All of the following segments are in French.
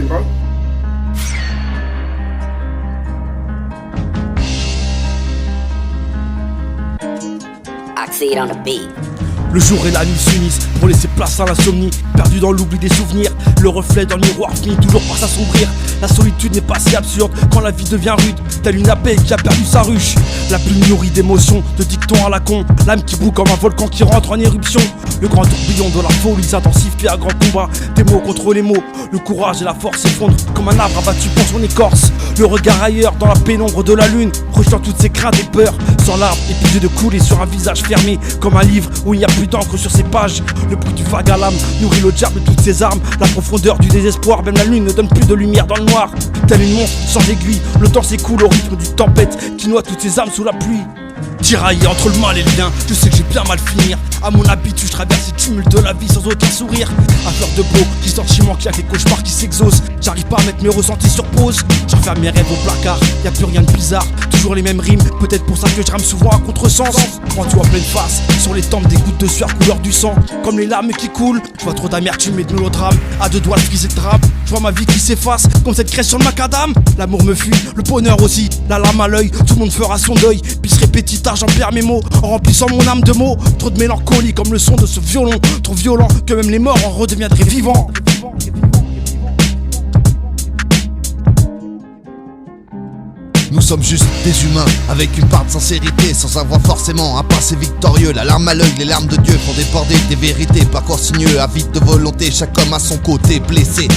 pas. Oxide on the beat. Le jour et la nuit s'unissent pour laisser place à l'insomnie. Perdu dans l'oubli des souvenirs, le reflet dans le miroir finit toujours par s'assombrir. La solitude n'est pas si absurde quand la vie devient rude, telle une abeille qui a perdu sa ruche. La plume nourrie d'émotions, de dictons à la con, l'âme qui bout comme un volcan qui rentre en éruption. Le grand tourbillon de la folie s'intensifie à grand combat, des mots contre les mots. Le courage et la force s'effondrent comme un arbre abattu pour son écorce. Le regard ailleurs dans la pénombre de la lune, projetant toutes ses craintes et peurs. Sans l'arbre épuisé de couler sur un visage fermé, comme un livre où il n'y a plus d'encre sur ses pages. Le bruit du vague à l'âme nourrit le diable de toutes ses armes. La profondeur du désespoir, même la lune ne donne plus de lumière dans le noir. Telle une montre sans aiguille, le temps s'écoule au rythme d'une tempête qui noie toutes ses âmes sous la pluie. Tiraillé entre le mal et le bien, je sais que j'ai bien mal finir. À mon habitude, je traverse les tumultes de la vie sans aucun sourire. À fleur de peau, qui sentiment qu'il y a des cauchemars qui s'exaucent. J'arrive pas à mettre mes ressentis sur pause. J'enferme mes rêves au placard, y a plus rien de bizarre. Toujours les mêmes rimes, peut-être pour ça que je rame souvent à contresens. Quand tu vois pleine face, sur les tempes des gouttes de sueur couleur du sang, comme les larmes qui coulent. Je vois trop d'amertume et de mélodrame, à deux doigts de friser de drape. Je vois ma vie qui s'efface, comme cette crèche sur le macadam. L'amour me fuit, le bonheur aussi, la larme à l'œil. Tout le monde fera son deuil, puis je répétit tard, j'en perds mes mots, en remplissant mon âme de mots. Trop de mélancolie comme le son de ce violon, trop violent que même les morts en redeviendraient vivants. Nous sommes juste des humains, avec une part de sincérité, sans avoir forcément un passé victorieux. La larme à l'œil, les larmes de Dieu font déborder des vérités, parcours sinueux, avide de volonté, chaque homme à son côté, blessé.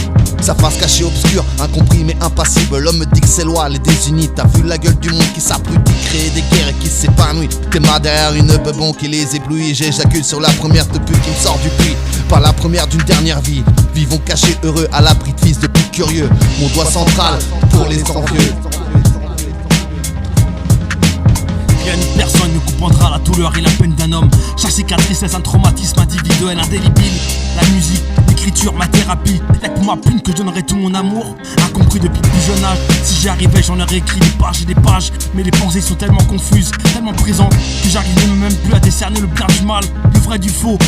Sa face cachée obscure, incompris mais impassible. L'homme me dit que c'est loin, les désunis. T'as vu la gueule du monde qui s'abrutit, créer des guerres et qui s'épanouit. T'es marre derrière une bebon qui les éblouit. J'éjacule sur la première de pute qui me sort du puits. Par la première d'une dernière vie, vivons cachés heureux à l'abri de fils de pute curieux. Mon doigt central pour les envieux. Rien ni personne ne comprendra la douleur et la peine d'un homme. Chaque cicatrice laisse un traumatisme individuel indélébile. La musique, l'écriture, ma thérapie. Y'a que pour ma plume que je donnerai tout mon amour. Incompris depuis le plus jeune âge. Si j'y arrivais, j'en aurais écrit des pages et des pages. Mais les pensées sont tellement confuses, tellement présentes, que j'arrive même plus à décerner le bien du mal, du vrai du faux.